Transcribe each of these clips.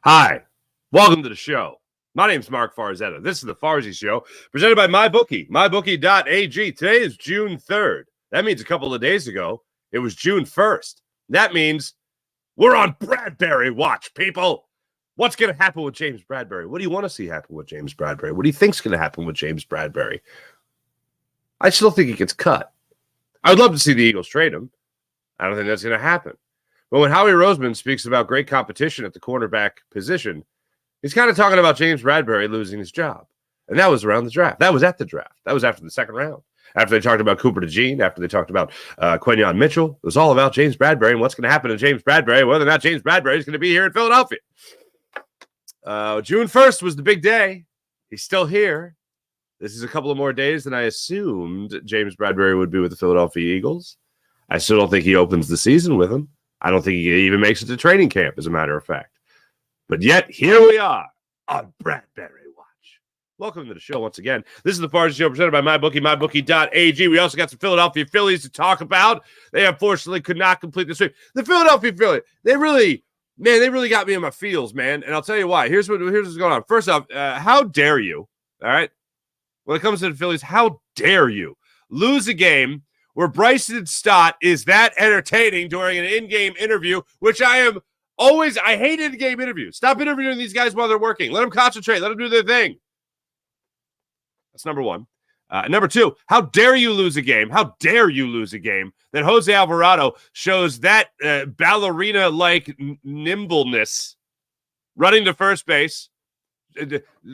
Hi, welcome to the show. My name's Mark Farzetta. This is the Farzy Show, presented by MyBookie, mybookie.ag. Today is June 3rd. That means a couple of days ago, it was June 1st. That means we're on Bradberry watch, people. What's going to happen with James Bradberry? What do you want to see happen with James Bradberry? What do you think's going to happen with James Bradberry? I still think he gets cut. I would love to see the Eagles trade him. I don't think that's going to happen. But when Howie Roseman speaks about great competition at the cornerback position, he's kind of talking about James Bradberry losing his job. And that was around the draft. That was at the draft. That was after the second round. After they talked about Cooper DeJean, after they talked about Quinyon Mitchell, it was all about James Bradberry and what's going to happen to James Bradberry, whether or not James Bradberry is going to be here in Philadelphia. June 1st was the big day. He's still here. This is a couple of more days than I assumed James Bradberry would be with the Philadelphia Eagles. I still don't think he opens the season with them. I don't think he even makes it to training camp, as a matter of fact. But yet, here we are on Bradberry Watch. Welcome to the show once again. This is the Farzy Show presented by MyBookie, mybookie.ag. We also got some Philadelphia Phillies to talk about. They unfortunately could not complete the sweep. The Philadelphia Phillies, they really got me in my feels, man. And I'll tell you why. Here's what's going on. First off, how dare you, all right? When it comes to the Phillies, how dare you lose a game where Bryson Stott is that entertaining during an in-game interview, which I hate in-game interviews. Stop interviewing these guys while they're working. Let them concentrate. Let them do their thing. That's number one. Number two, how dare you lose a game? How dare you lose a game that Jose Alvarado shows that ballerina-like nimbleness running to first base,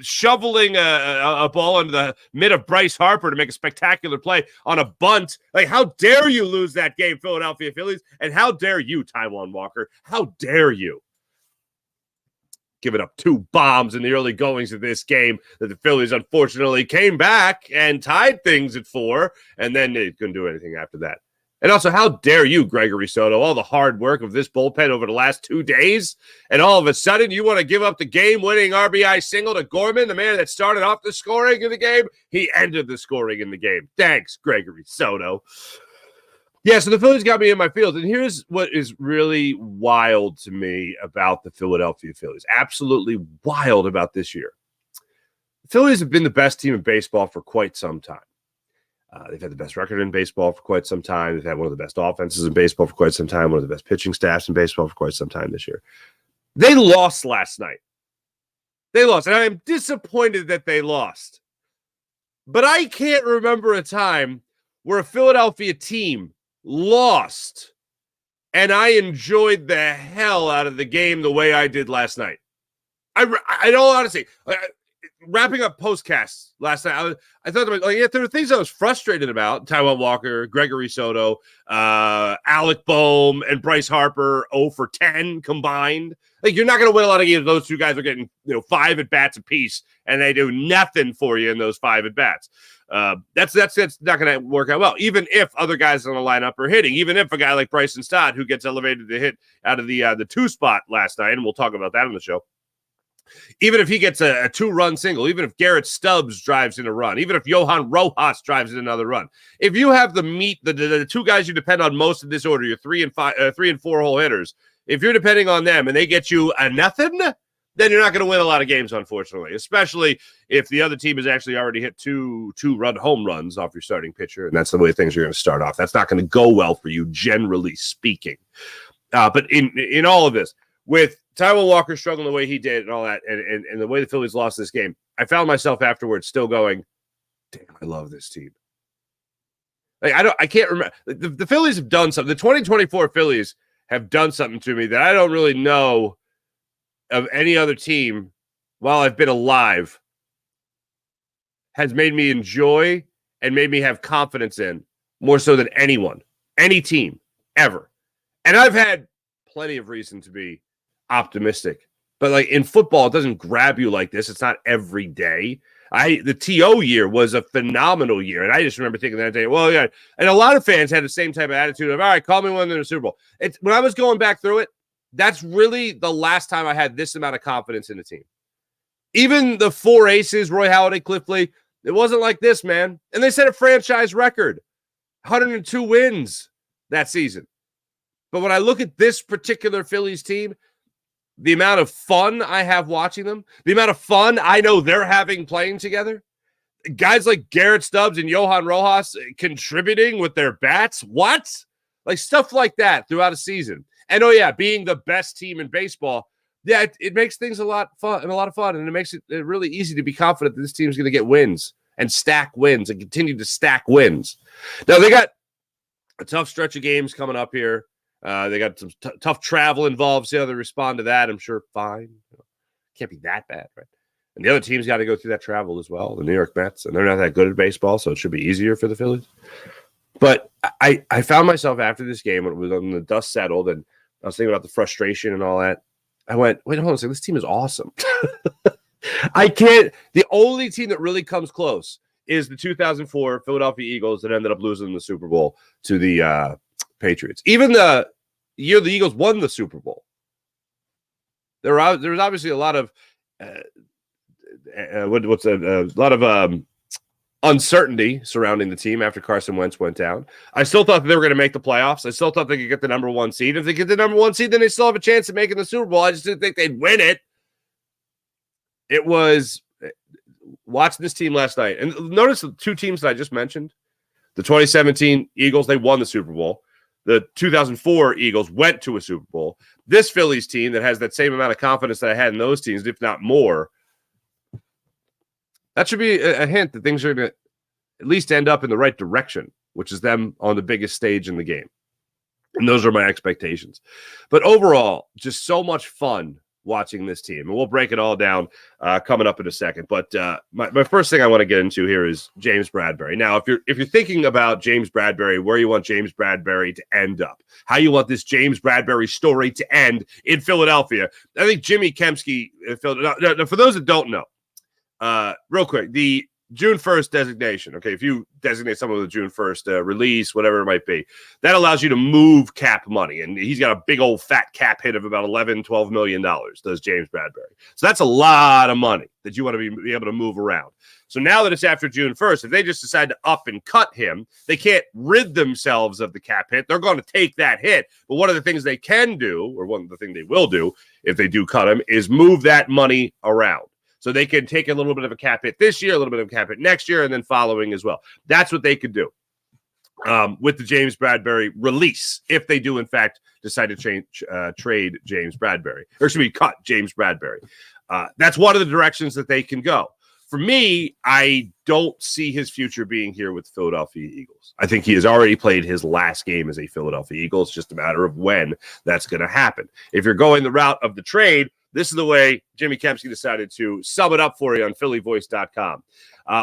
shoveling a ball into the mid of Bryce Harper to make a spectacular play on a bunt. Like, how dare you lose that game, Philadelphia Phillies? And how dare you, Taijuan Walker? How dare you give it up 2 bombs in the early goings of this game that the Phillies unfortunately came back and tied things at 4, and then they couldn't do anything after that. And also, how dare you, Gregory Soto, all the hard work of this bullpen over the last 2 days, and all of a sudden you want to give up the game-winning RBI single to Gorman, the man that started off the scoring in the game? He ended the scoring in the game. Thanks, Gregory Soto. Yeah, so the Phillies got me in my field, and here's what is really wild to me about the Philadelphia Phillies. Absolutely wild about this year. The Phillies have been the best team in baseball for quite some time. They've had the best record in baseball for quite some time. They've had one of the best offenses in baseball for quite some time, one of the best pitching staffs in baseball for quite some time this year. They lost last night. They lost, and I am disappointed that they lost. But I can't remember a time where a Philadelphia team lost and I enjoyed the hell out of the game the way I did last night. I don't honestly. Wrapping up postcasts last night, I thought there were things I was frustrated about. Taijuan Walker, Gregory Soto, Alec Boehm, and Bryce Harper 0 for 10 combined. Like, you're not going to win a lot of games. Those 2 guys are getting 5 at-bats apiece, and they do nothing for you in those 5 at-bats. That's not going to work out well. Even if other guys on the lineup are hitting, even if a guy like Bryson Stott, who gets elevated to hit out of the 2 spot last night, and we'll talk about that on the show. Even if he gets a 2-run single, even if Garrett Stubbs drives in a run, even if Johan Rojas drives in another run, if you have the 2 guys you depend on most in this order, your 3 and 4 hole hitters, if you're depending on them and they get you a nothing, then you're not going to win a lot of games, unfortunately, especially if the other team has actually already hit 2-run home runs off your starting pitcher, and that's the way things are going to start off. That's not going to go well for you, generally speaking. But in all of this, with Taijuan Walker struggling the way he did and all that, and the way the Phillies lost this game, I found myself afterwards still going, damn, I love this team. Like, I can't remember. The Phillies have done something. The 2024 Phillies have done something to me that I don't really know of any other team while I've been alive, has made me enjoy and made me have confidence in more so than anyone, any team ever. And I've had plenty of reason to be optimistic, but like in football, it doesn't grab you like this. It's not every day. The TO year was a phenomenal year, and I just remember thinking that day, well, yeah. And a lot of fans had the same type of attitude of, all right, call me when they're in the Super Bowl. When I was going back through it, that's really the last time I had this amount of confidence in the team. Even the 4 aces, Roy Halladay, Cliff Lee, it wasn't like this, man. And they set a franchise record, 102 wins that season. But when I look at this particular Phillies team, the amount of fun I have watching them, the amount of fun I know they're having playing together, guys like Garrett Stubbs and Johan Rojas contributing with their bats, what? Like stuff like that throughout a season. And being the best team in baseball, it makes things a lot of fun, and it makes it really easy to be confident that this team's going to get wins and stack wins and continue to stack wins. Now, they got a tough stretch of games coming up here. They got some tough travel involved. See how they respond to that. I'm sure fine. Can't be that bad, right? And the other team's got to go through that travel as well, the New York Mets, and they're not that good at baseball, so it should be easier for the Phillies. But I found myself after this game when the dust settled and I was thinking about the frustration and all that. I went, wait, hold on a second. This team is awesome. The only team that really comes close is the 2004 Philadelphia Eagles that ended up losing the Super Bowl to the Patriots. Even the year the Eagles won the Super Bowl, there was obviously a lot of uncertainty surrounding the team after Carson Wentz went down. I still thought that they were going to make the playoffs. I still thought they could get the number 1 seed. If they get the number 1 seed, then they still have a chance of making the Super Bowl. I just didn't think they'd win it. It was watching this team last night. And notice the two teams that I just mentioned. The 2017 Eagles, they won the Super Bowl. The 2004 Eagles went to a Super Bowl. This Phillies team that has that same amount of confidence that I had in those teams, if not more, that should be a hint that things are going to at least end up in the right direction, which is them on the biggest stage in the game. And those are my expectations. But overall, just so much fun watching this team. And we'll break it all down coming up in a second. But my first thing I want to get into here is James Bradberry. Now, if you're thinking about James Bradberry, where you want James Bradberry to end up, how you want this James Bradberry story to end in Philadelphia, I think Jimmy Kempski, for those that don't know, real quick, the June 1st designation. Okay, if you designate someone with a June 1st release, whatever it might be, that allows you to move cap money. And he's got a big old fat cap hit of about $11-12 million, does James Bradberry. So that's a lot of money that you want to be able to move around. So now that it's after June 1st, if they just decide to up and cut him, they can't rid themselves of the cap hit. They're going to take that hit. But one of the things they can do, or one of the things they will do if they do cut him, is move that money around. So they can take a little bit of a cap hit this year, a little bit of a cap hit next year, and then following as well. That's what they could do with the James Bradberry release, if they do, in fact, decide to trade James Bradberry. Or should we cut James Bradberry? That's one of the directions that they can go. For me, I don't see his future being here with the Philadelphia Eagles. I think he has already played his last game as a Philadelphia Eagle. It's just a matter of when that's going to happen. If you're going the route of the trade, this is the way Jimmy Kempski decided to sum it up for you on PhillyVoice.com.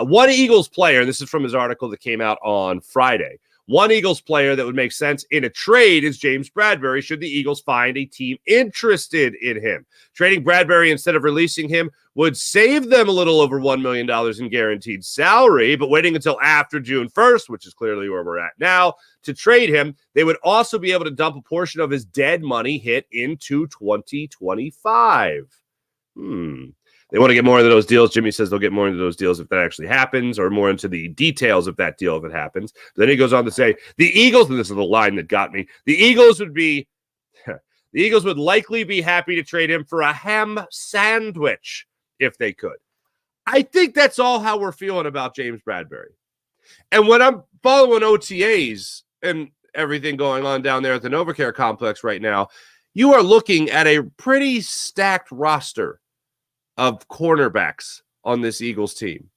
One Eagles player, this is from his article that came out on Friday, one Eagles player that would make sense in a trade is James Bradberry should the Eagles find a team interested in him. Trading Bradberry instead of releasing him would save them a little over $1 million in guaranteed salary, but waiting until after June 1st, which is clearly where we're at now, to trade him, they would also be able to dump a portion of his dead money hit into 2025. They want to get more into those deals. Jimmy says they'll get more into those deals if that actually happens, or more into the details of that deal if it happens. Then he goes on to say, the Eagles, and this is the line that got me, the Eagles would likely be happy to trade him for a ham sandwich if they could. I think that's all how we're feeling about James Bradberry. And when I'm following OTAs and everything going on down there at the NovaCare complex right now, you are looking at a pretty stacked roster of cornerbacks on this Eagles team.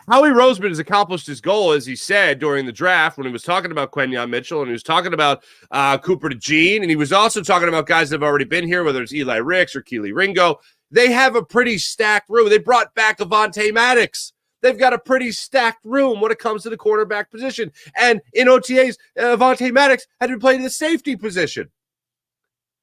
Howie Roseman has accomplished his goal, as he said during the draft when he was talking about Quentin Mitchell, and he was talking about Cooper DeJean, and he was also talking about guys that have already been here, whether it's Eli Ricks or Keely Ringo. They have a pretty stacked room. They brought back Avonte Maddox. They've got a pretty stacked room when it comes to the cornerback position. And in OTAs, Avonte Maddox had been playing the safety position.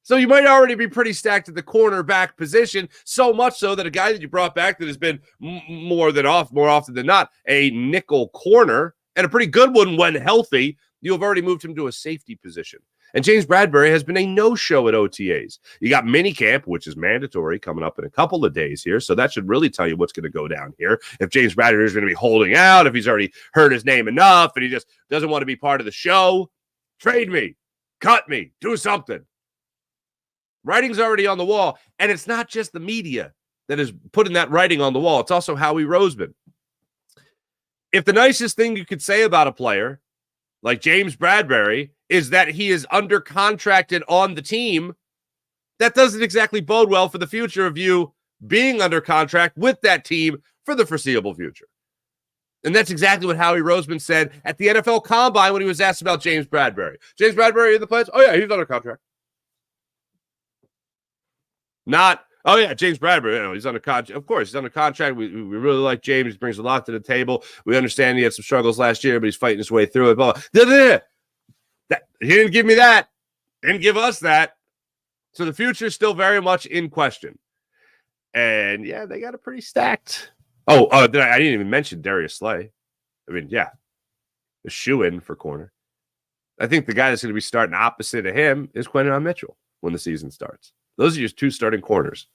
So you might already be pretty stacked at the cornerback position, so much so that a guy that you brought back that has been more often than not, a nickel corner, and a pretty good one when healthy, you have already moved him to a safety position. And James Bradberry has been a no-show at OTAs. You got minicamp, which is mandatory, coming up in a couple of days here, so that should really tell you what's going to go down here. If James Bradberry is going to be holding out, if he's already heard his name enough, and he just doesn't want to be part of the show, trade me, cut me, do something. Writing's already on the wall, and it's not just the media that is putting that writing on the wall. It's also Howie Roseman. If the nicest thing you could say about a player like James Bradberry is that he is under contracted on the team, that doesn't exactly bode well for the future of you being under contract with that team for the foreseeable future. And that's exactly what Howie Roseman said at the NFL Combine when he was asked about James Bradberry. James Bradberry in the plans? Oh, yeah, he's under contract. Not, oh, yeah, James Bradberry, he's under contract. Of course, he's under contract. We really like James. He brings a lot to the table. We understand he had some struggles last year, but he's fighting his way through it. He didn't give me that. Didn't give us that. So the future is still very much in question. And, yeah, they got it pretty stacked. I didn't even mention Darius Slay. I mean, yeah, a shoe-in for corner. I think the guy that's going to be starting opposite of him is Quinton Mitchell when the season starts. Those are your two starting corners.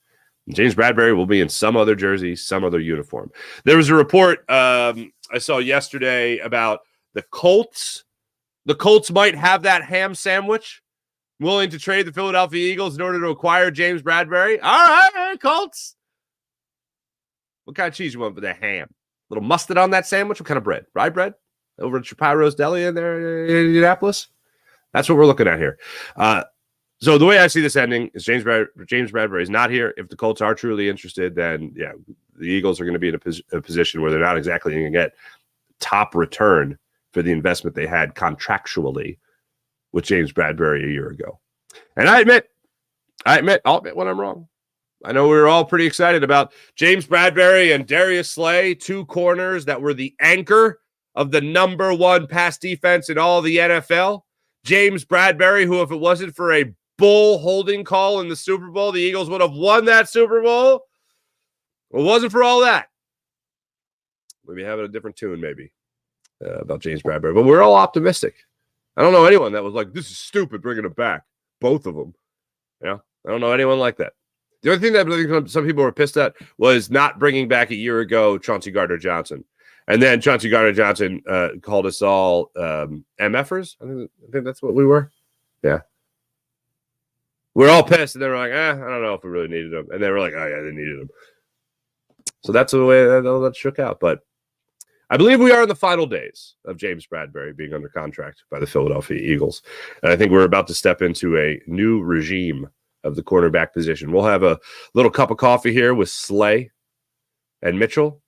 James Bradberry will be in some other jersey, some other uniform. There was a report I saw yesterday about the Colts. The Colts might have that ham sandwich, willing to trade the Philadelphia Eagles in order to acquire James Bradberry. All right, Colts. What kind of cheese you want for that ham? A little mustard on that sandwich? What kind of bread? Rye bread? Over at Shapiro's Deli in there in Indianapolis? That's what we're looking at here. So the way I see this ending is James Bradberry is not here. If the Colts are truly interested, then, yeah, the Eagles are going to be in a position where they're not exactly going to get top return for the investment they had contractually with James Bradberry a year ago. And I'll admit when I'm wrong. I know we were all pretty excited about James Bradberry and Darius Slay, two corners that were the anchor of the number one pass defense in all the NFL. James Bradberry, who, if it wasn't for a bull holding call in the Super Bowl, the Eagles would have won that Super Bowl. Well, it wasn't for all that. We'd be having a different tune maybe about James Bradberry. But we're all optimistic. I don't know anyone that was like, this is stupid bringing it back. Both of them. Yeah, I don't know anyone like that. The only thing that I think some people were pissed at was not bringing back a year ago Chauncey Gardner-Johnson. And then Chauncey Gardner-Johnson called us all MFers. I think that's what we were. Yeah. We're all pissed. And they were like, I don't know if we really needed him. And they were like, oh, yeah, they needed him. So that's the way that shook out. But I believe we are in the final days of James Bradberry being under contract by the Philadelphia Eagles. And I think we're about to step into a new regime of the cornerback position. We'll have a little cup of coffee here with Slay and Mitchell,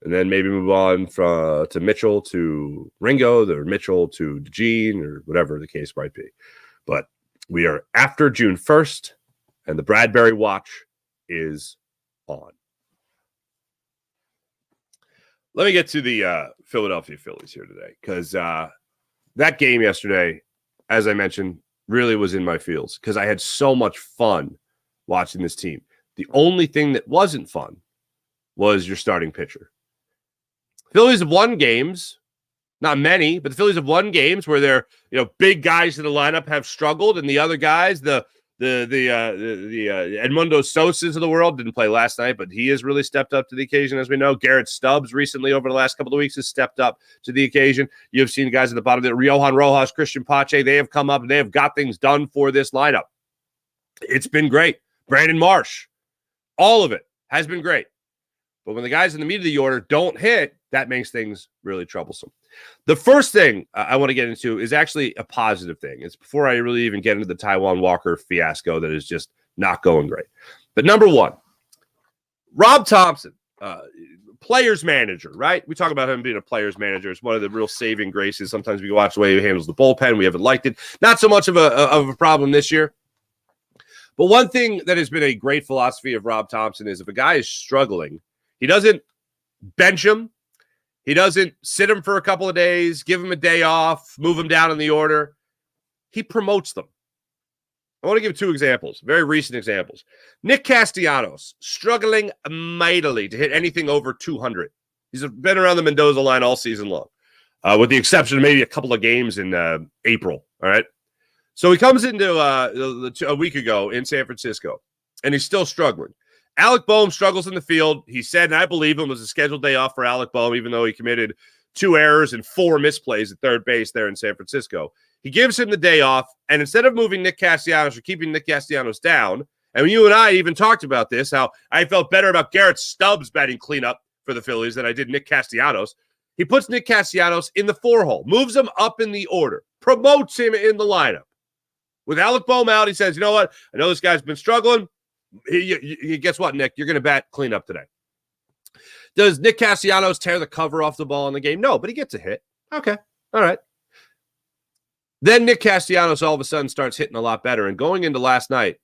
and then maybe move on to Mitchell to Ringo, or Mitchell to Gene, or whatever the case might be. But we are after June 1st, and the Bradberry watch is on. Let me get to the Philadelphia Phillies here today, because that game yesterday, as I mentioned, really was in my feels because I had so much fun watching this team. The only thing that wasn't fun was your starting pitcher. Phillies have won games, not many, but the Phillies have won games where their big guys in the lineup have struggled, and the other guys, the Edmundo Sosas of the world didn't play last night, but he has really stepped up to the occasion, as we know. Garrett Stubbs recently over the last couple of weeks has stepped up to the occasion. You've seen guys at the bottom of it, Johan Rojas, Christian Pache, they have come up and they have got things done for this lineup. It's been great. Brandon Marsh, all of it has been great. But when the guys in the meat of the order don't hit, that makes things really troublesome. The first thing I want to get into is actually a positive thing. It's before I really even get into the Taijuan Walker fiasco that is just not going great. But number one, Rob Thompson, player's manager, right? We talk about him being a player's manager. It's one of the real saving graces. Sometimes we watch the way he handles the bullpen. We haven't liked it. Not so much of a problem this year. But one thing that has been a great philosophy of Rob Thompson is if a guy is struggling, he doesn't bench him. He doesn't sit him for a couple of days, give him a day off, move him down in the order. He promotes them. I want to give two examples, very recent examples. Nick Castellanos, struggling mightily to hit anything over 200. He's been around the Mendoza line all season long, with the exception of maybe a couple of games in April, all right? So he comes into a week ago in San Francisco, and he's still struggling. Alec Boehm struggles in the field. He said, and I believe him, it was a scheduled day off for Alec Boehm, even though he committed 2 errors and 4 misplays at third base there in San Francisco. He gives him the day off, and instead of moving Nick Castellanos or keeping Nick Castellanos down, and you and I even talked about this, how I felt better about Garrett Stubbs batting cleanup for the Phillies than I did Nick Castellanos. He puts Nick Castellanos in the 4-hole, moves him up in the order, promotes him in the lineup. With Alec Boehm out, he says, you know what? I know this guy's been struggling. Guess what, Nick? You're going to bat cleanup today. Does Nick Castellanos tear the cover off the ball in the game? No, but he gets a hit. Okay. All right. Then Nick Castellanos all of a sudden starts hitting a lot better. And going into last night,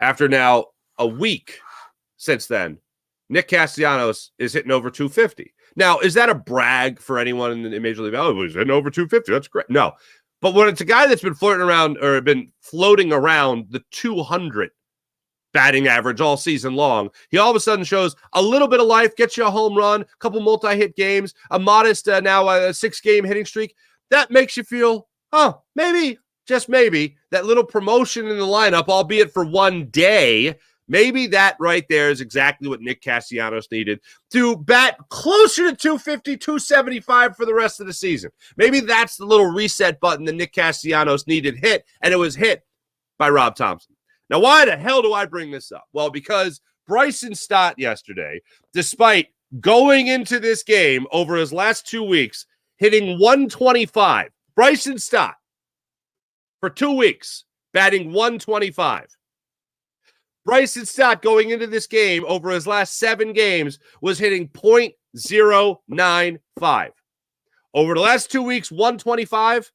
after now a week since then, Nick Castellanos is hitting over 250. Now, is that a brag for anyone in Major League? Oh, he's hitting over 250. That's great. No. But when it's a guy that's been flirting around or been floating around the 200 batting average all season long, he all of a sudden shows a little bit of life, gets you a home run, a couple multi-hit games, a modest now a 6-game hitting streak. That makes you feel, oh, maybe, just maybe, that little promotion in the lineup, albeit for one day, maybe that right there is exactly what Nick Castellanos needed to bat closer to 250, 275 for the rest of the season. Maybe that's the little reset button that Nick Castellanos needed hit, and it was hit by Rob Thompson. Now, why the hell do I bring this up? Well, because Bryson Stott yesterday, despite going into this game over his last 2 weeks, hitting 125, Bryson Stott, for 2 weeks, batting 125. Bryson Stott going into this game over his last 7 games was hitting .095. Over the last 2 weeks, 125.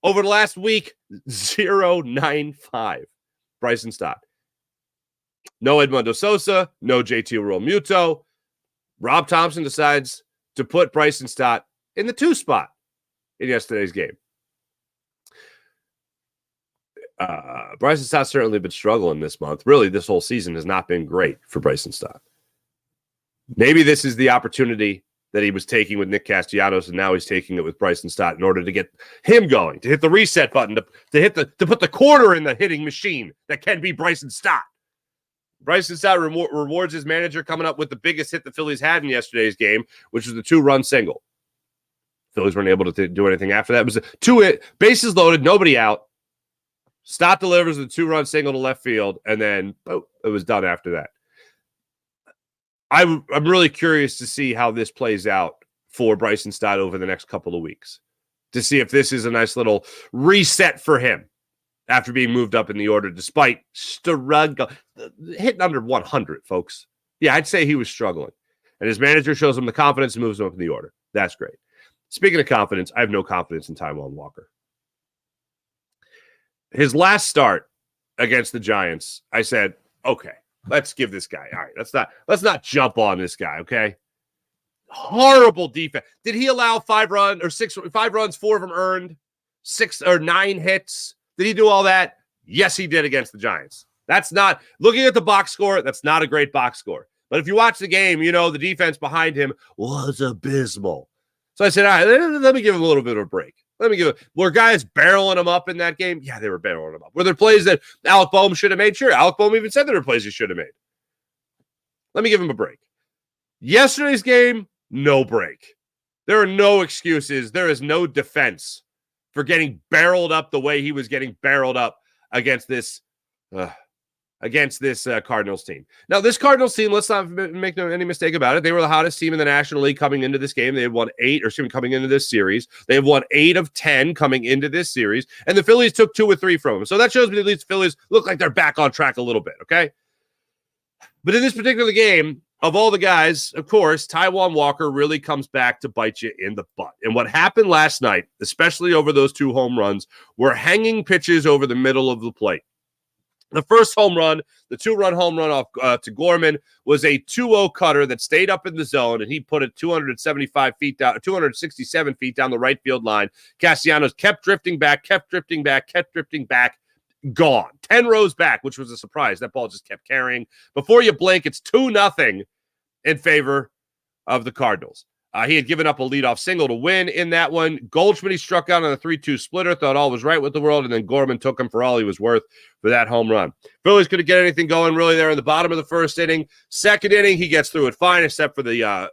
Over the last week, 0.95. Bryson Stott. No Edmundo Sosa, no JT Realmuto. Rob Thompson decides to put Bryson Stott in the 2 spot in yesterday's game. Bryson Stott's certainly been struggling this month. Really, this whole season has not been great for Bryson Stott. Maybe this is the opportunity that he was taking with Nick Castellanos, and now he's taking it with Bryson Stott in order to get him going, to hit the reset button, to put the quarter in the hitting machine that can be Bryson Stott. Bryson Stott rewards his manager coming up with the biggest hit the Phillies had in yesterday's game, which was the 2-run single. Phillies weren't able to do anything after that. It was a 2-hit, bases loaded, nobody out. Stott delivers the 2-run single to left field, and then it was done after that. I'm really curious to see how this plays out for Bryson Stott over the next couple of weeks, to see if this is a nice little reset for him after being moved up in the order, despite hitting under 100, folks. Yeah, I'd say he was struggling. And his manager shows him the confidence and moves him up in the order. That's great. Speaking of confidence, I have no confidence in Taijuan Walker. His last start against the Giants, I said, okay, let's give this guy. All right, let's not jump on this guy, okay? Horrible defense. Did he allow 5 runs, 4 of them earned, 6 or 9 hits? Did he do all that? Yes, he did against the Giants. That's not, looking at the box score, that's not a great box score. But if you watch the game, you know the defense behind him was abysmal. So I said, all right, let me give him a little bit of a break. Were guys barreling him up in that game? Yeah, they were barreling him up. Were there plays that Alec Boehm should have made? Sure. Alec Boehm even said there were plays he should have made. Let me give him a break. Yesterday's game, no break. There are no excuses. There is no defense for getting barreled up the way he was getting barreled up against this Cardinals team. Now, this Cardinals team, let's not make any mistake about it. They were the hottest team in the National League coming into this game. They had won 8, coming into this series. They have won 8 of 10 coming into this series, and the Phillies took 2 or 3 from them. So that shows me at least the Phillies look like they're back on track a little bit, okay? But in this particular game, of all the guys, of course, Taijuan Walker really comes back to bite you in the butt. And what happened last night, especially over those 2 home runs, were hanging pitches over the middle of the plate. The first home run, the 2-run home run off to Gorman, was a 2-0 cutter that stayed up in the zone, and he put it 267 feet down the right field line. Castellanos kept drifting back, gone. 10 rows back, which was a surprise. That ball just kept carrying. Before you blink, it's 2-0 in favor of the Cardinals. He had given up a leadoff single to win in that one. Goldschmidt, he struck out on a 3-2 splitter, thought all was right with the world, and then Gorman took him for all he was worth for that home run. Phillies couldn't get anything going really there in the bottom of the first inning. Second inning, he gets through it fine, except for the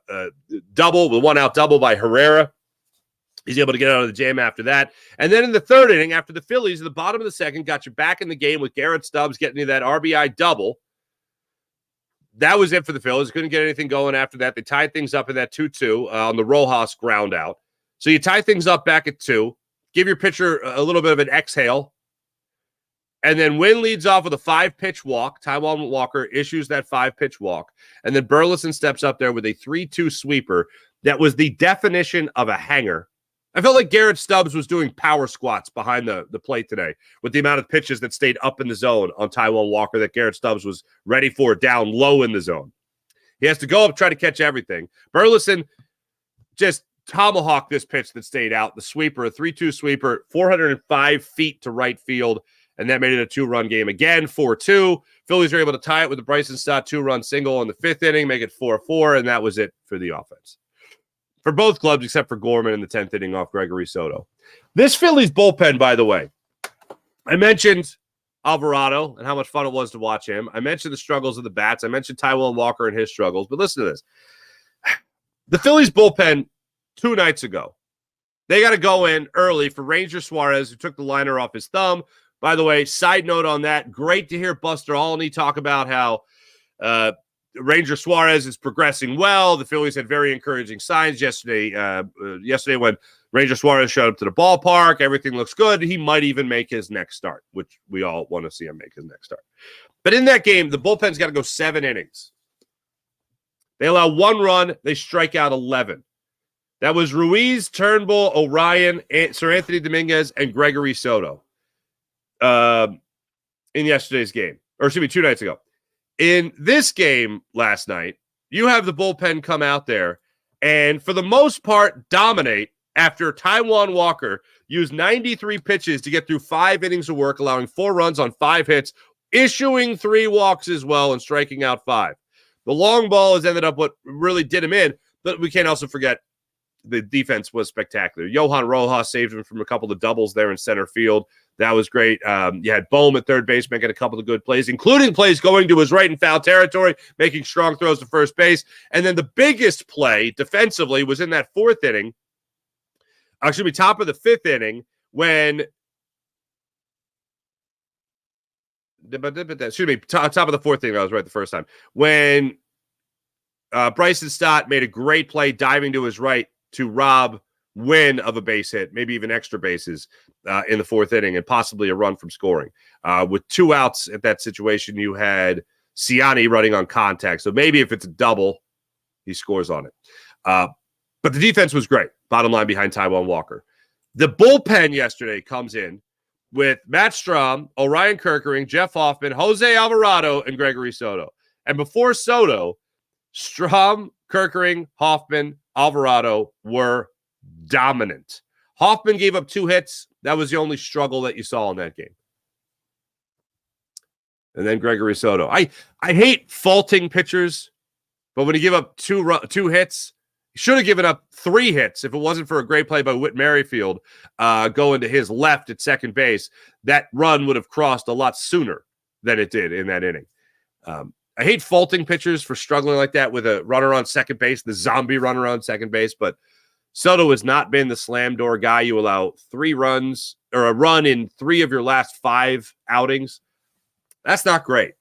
double, the 1-out double by Herrera. He's able to get out of the jam after that. And then in the third inning, after the Phillies, at the bottom of the second, got you back in the game with Garrett Stubbs getting you that RBI double. That was it for the Phillies. Couldn't get anything going after that. They tied things up in that 2-2 on the Rojas ground out. So you tie things up back at 2. Give your pitcher a little bit of an exhale. And then Wynn leads off with a 5-pitch walk. Taijuan Walker issues that 5-pitch walk. And then Burleson steps up there with a 3-2 sweeper that was the definition of a hanger. I felt like Garrett Stubbs was doing power squats behind the plate today with the amount of pitches that stayed up in the zone on Taijuan Walker that Garrett Stubbs was ready for down low in the zone. He has to go up, try to catch everything. Burleson just tomahawked this pitch that stayed out. The sweeper, a 3-2 sweeper, 405 feet to right field, and that made it a 2-run game again, 4-2. Phillies were able to tie it with the Bryson Stott 2-run single in the 5th inning, make it 4-4, and that was it for the offense. For both clubs, except for Gorman in the 10th inning off Gregory Soto. This Phillies bullpen, by the way, I mentioned Alvarado and how much fun it was to watch him. I mentioned the struggles of the bats. I mentioned Taijuan Walker and his struggles. But listen to this. The Phillies bullpen 2 nights ago, they got to go in early for Ranger Suarez, who took the liner off his thumb. By the way, side note on that, great to hear Buster Olney talk about how Ranger Suarez is progressing well. The Phillies had very encouraging signs yesterday when Ranger Suarez showed up to the ballpark. Everything looks good. He might even make his next start, which we all want to see him make his next start. But in that game, the bullpen's got to go 7 innings. They allow 1 run. They strike out 11. That was Ruiz, Turnbull, Orion, Sir Anthony Dominguez, and Gregory Soto in yesterday's game. Or excuse me, 2 nights ago. In this game last night, you have the bullpen come out there and, for the most part, dominate after Taijuan Walker used 93 pitches to get through 5 innings of work, allowing 4 runs on 5 hits, issuing 3 walks as well, and striking out 5. The long ball has ended up what really did him in, but we can't also forget the defense was spectacular. Johan Rojas saved him from a couple of doubles there in center field. That was great. You had Bohm at third base making a couple of good plays, including plays going to his right in foul territory, making strong throws to first base. And then the biggest play defensively was in that 4th inning, top of the 5th inning, when top of the 4th inning, I was right the first time, when Bryson Stott made a great play diving to his right to rob Wynn of a base hit, maybe even extra bases in the 4th inning, and possibly a run from scoring. With 2 outs at that situation, you had Ciani running on contact. So maybe if it's a double, he scores on it. But the defense was great, bottom line, behind Taijuan Walker. The bullpen yesterday comes in with Matt Strahm, Orion Kerkering, Jeff Hoffman, Jose Alvarado, and Gregory Soto. And before Soto, Strahm, Kerkering, Hoffman, Alvarado were dominant. Hoffman gave up 2 hits. That was the only struggle that you saw in that game. And then Gregory Soto. I hate faulting pitchers, but when you give up 2 hits, you should have given up 3 hits if it wasn't for a great play by Whit Merrifield going to his left at second base. That run would have crossed a lot sooner than it did in that inning. I hate faulting pitchers for struggling like that with a runner on second base, the zombie runner on second base, but Soto has not been the slam door guy. You allow 3 runs or a run in 3 of your last 5 outings. That's not great.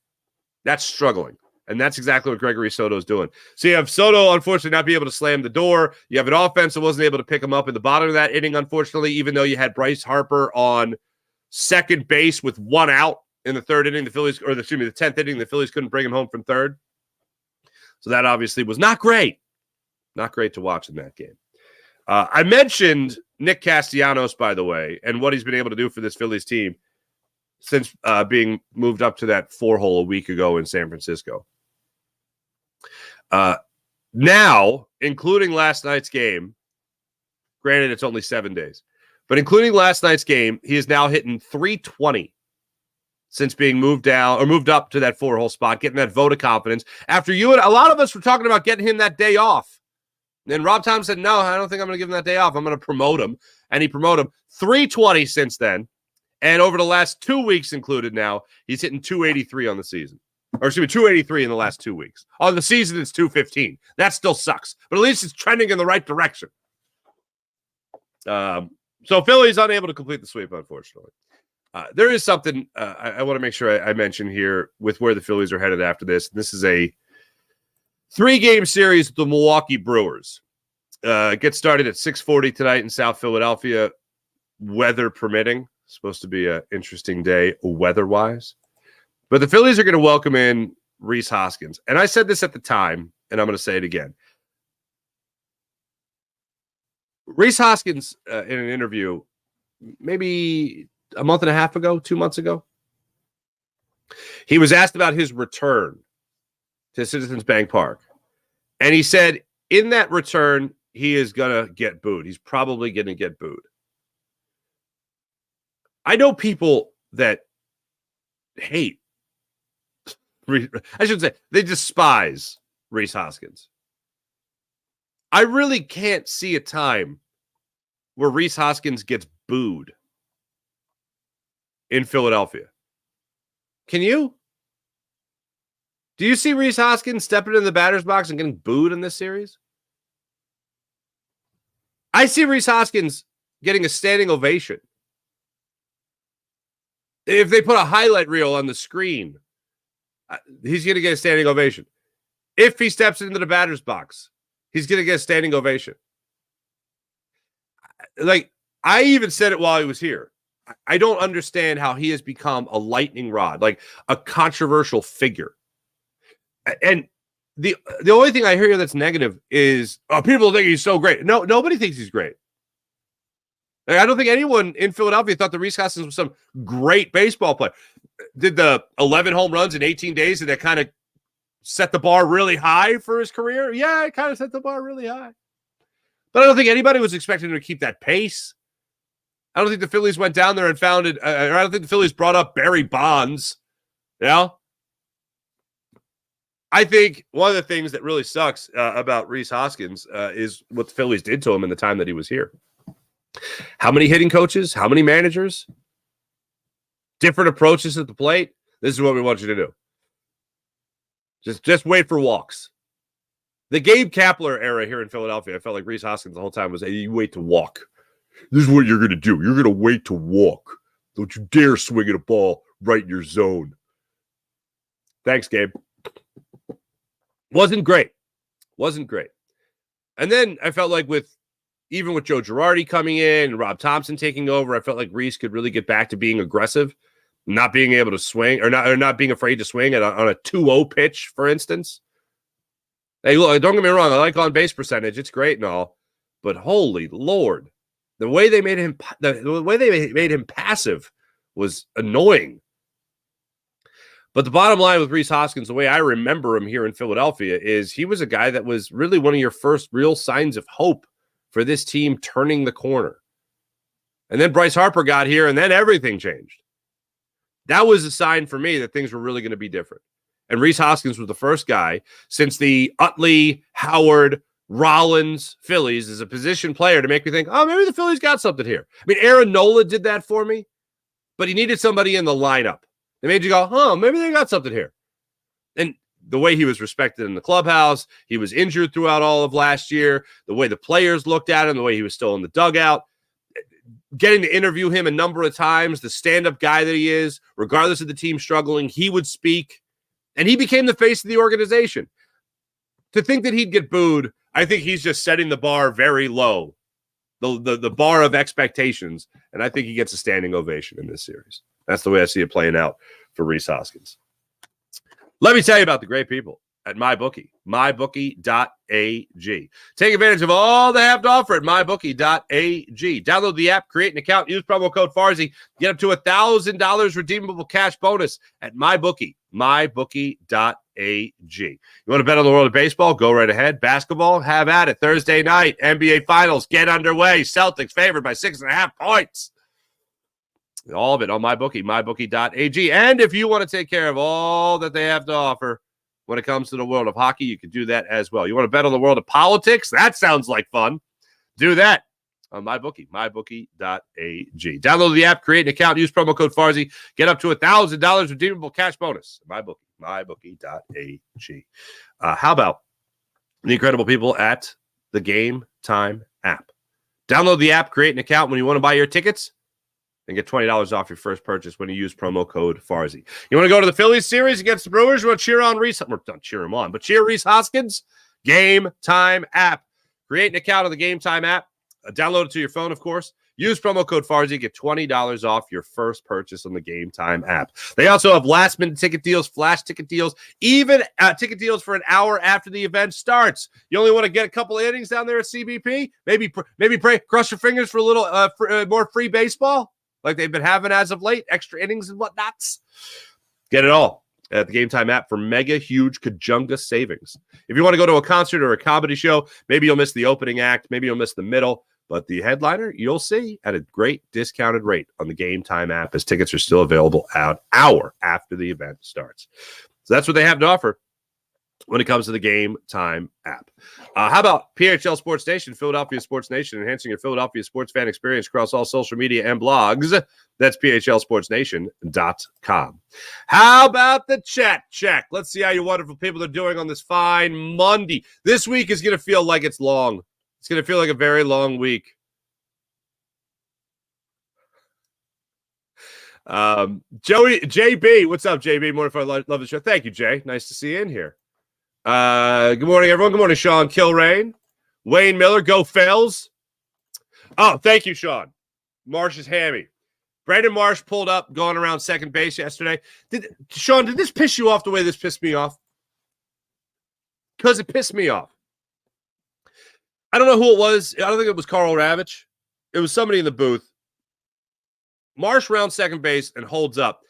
That's struggling. And that's exactly what Gregory Soto is doing. So you have Soto, unfortunately, not be able to slam the door. You have an offense that wasn't able to pick him up in the bottom of that inning, unfortunately, even though you had Bryce Harper on second base with 1 out in the 3rd inning. The 10th inning, the Phillies couldn't bring him home from 3rd. So that obviously was not great. Not great to watch in that game. I mentioned Nick Castellanos, by the way, and what he's been able to do for this Phillies team since being moved up to that 4-hole a week ago in San Francisco. Now, including last night's game, granted it's only 7 days, but including last night's game, he is now hitting .320 since being moved up to that 4-hole spot, getting that vote of confidence. After you and a lot of us were talking about getting him that day off. And Rob Thomas said, no, I don't think I'm going to give him that day off. I'm going to promote him. And he promoted him. .320 since then. And over the last 2 weeks included now, he's hitting .283 on the season. Or excuse me, .283 in the last 2 weeks. On the season, it's .215. That still sucks. But at least it's trending in the right direction. So Phillies unable to complete the sweep, unfortunately. There is something I want to make sure I mention here with where the Phillies are headed after this. This is a 3-game series with the Milwaukee Brewers. It gets started at 6:40 tonight in South Philadelphia, weather permitting. Supposed to be an interesting day weather-wise. But the Phillies are going to welcome in Rhys Hoskins. And I said this at the time, and I'm going to say it again. Rhys Hoskins, in an interview, maybe a month and a half ago, 2 months ago, he was asked about his return to Citizens Bank Park. And he said, in that return, he is going to get booed. He's probably going to get booed. I know people that hate, I should say, they despise Rhys Hoskins. I really can't see a time where Rhys Hoskins gets booed in Philadelphia. Can you? Do you see Rhys Hoskins stepping in the batter's box and getting booed in this series? I see Rhys Hoskins getting a standing ovation. If they put a highlight reel on the screen, he's going to get a standing ovation. If he steps into the batter's box, he's going to get a standing ovation. Like, I even said it while he was here. I don't understand how he has become a lightning rod, like a controversial figure. And the only thing I hear that's negative is, people think he's so great. No, nobody thinks he's great. Like, I don't think anyone in Philadelphia thought that Rhys Hoskins was some great baseball player. Did the 11 home runs in 18 days, did that kind of set the bar really high for his career? Yeah, it kind of set the bar really high. But I don't think anybody was expecting him to keep that pace. I don't think the Phillies went down there and found it. I don't think the Phillies brought up Barry Bonds. You know? I think one of the things that really sucks about Rhys Hoskins is what the Phillies did to him in the time that he was here. How many hitting coaches? How many managers? Different approaches at the plate. This is what we want you to do. Just wait for walks. The Gabe Kapler era here in Philadelphia, I felt like Rhys Hoskins the whole time was, hey, you wait to walk. This is what you're going to do. You're going to wait to walk. Don't you dare swing at a ball right in your zone. Thanks, Gabe. Wasn't great. And then I felt like even with Joe Girardi coming in and Rob Thompson taking over, I felt like Rhys could really get back to being aggressive, not being able to swing or not being afraid to swing on a 2-0 pitch, for instance. Hey, look, don't get me wrong. I like on base percentage. It's great and all, but holy Lord, the way they made him passive was annoying. But the bottom line with Rhys Hoskins, the way I remember him here in Philadelphia, is he was a guy that was really one of your first real signs of hope for this team turning the corner. And then Bryce Harper got here, and then everything changed. That was a sign for me that things were really going to be different. And Rhys Hoskins was the first guy since the Utley, Howard, Rollins Phillies as a position player to make me think, oh, maybe the Phillies got something here. I mean, Aaron Nola did that for me, but he needed somebody in the lineup. They made you go, maybe they got something here. And the way he was respected in the clubhouse, he was injured throughout all of last year, the way the players looked at him, the way he was still in the dugout, getting to interview him a number of times, the stand-up guy that he is, regardless of the team struggling, he would speak, and he became the face of the organization. To think that he'd get booed, I think he's just setting the bar very low, the bar of expectations, and I think he gets a standing ovation in this series. That's the way I see it playing out for Rhys Hoskins. Let me tell you about the great people at MyBookie, mybookie.ag. Take advantage of all they have to offer at mybookie.ag. Download the app, create an account, use promo code Farzy, get up to $1,000 redeemable cash bonus at MyBookie, mybookie.ag. You want to bet on the world of baseball? Go right ahead. Basketball, have at it. Thursday night, NBA Finals get underway. Celtics favored by 6.5 points. All of it on MyBookie, mybookie.ag. And if you want to take care of all that they have to offer when it comes to the world of hockey, you can do that as well. You want to bet on the world of politics? That sounds like fun. Do that on MyBookie, mybookie.ag. Download the app, create an account, use promo code Farzy, get up to $1,000 redeemable cash bonus. MyBookie, mybookie.ag. How about the incredible people at the Gametime app? Download the app, create an account when you want to buy your tickets, and get $20 off your first purchase when you use promo code Farzy. You want to go to the Phillies series against the Brewers? You want to cheer on Reese? Don't cheer him on, but cheer Reese Hoskins? Game Time app. Create an account on the Game Time app. Download it to your phone, of course. Use promo code Farzy. Get $20 off your first purchase on the Game Time app. They also have last-minute ticket deals, flash ticket deals, even ticket deals for an hour after the event starts. You only want to get a couple of innings down there at CBP? Maybe pray, cross your fingers for a little more free baseball, like they've been having as of late, extra innings and whatnots. Get it all at the Game Time app for mega huge Kajunga savings. If you want to go to a concert or a comedy show, maybe you'll miss the opening act, maybe you'll miss the middle, but the headliner you'll see at a great discounted rate on the Game Time app, as tickets are still available an hour after the event starts. So that's what they have to offer when it comes to the Game Time app. How about PHL Sports Nation, Philadelphia Sports Nation, enhancing your Philadelphia sports fan experience across all social media and blogs? That's phlsportsnation.com. How about the chat check? Let's see how you wonderful people are doing on this fine Monday. This week is going to feel like it's long. It's going to feel like a very long week. JB, what's up, JB? Morning, I love the show. Thank you, Jay. Nice to see you in here. Good morning, everyone. Good morning, Sean Kilrain. Wayne Miller, go Phils. Oh, thank you, Sean. Marsh is hammy. Brandon Marsh pulled up, going around second base yesterday. Sean, did this piss you off the way this pissed me off? Because it pissed me off. I don't know who it was. I don't think it was Carl Ravitch. It was somebody in the booth. Marsh rounds second base and holds up,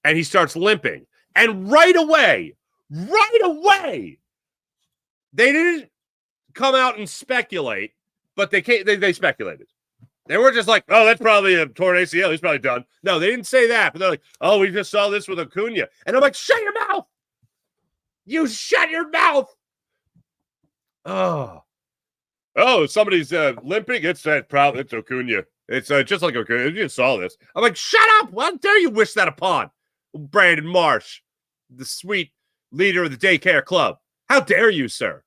and he starts limping. And right away, they didn't come out and speculate, but they speculated. They weren't just like, oh, that's probably a torn ACL. He's probably done. No, they didn't say that, but they're like, oh, we just saw this with Acuna. And I'm like, shut your mouth. You shut your mouth. Oh, somebody's limping. It's Acuna. It's just like Acuna. You just saw this. I'm like, shut up. How dare you wish that upon Brandon Marsh, the sweet leader of the daycare club? How dare you, sir?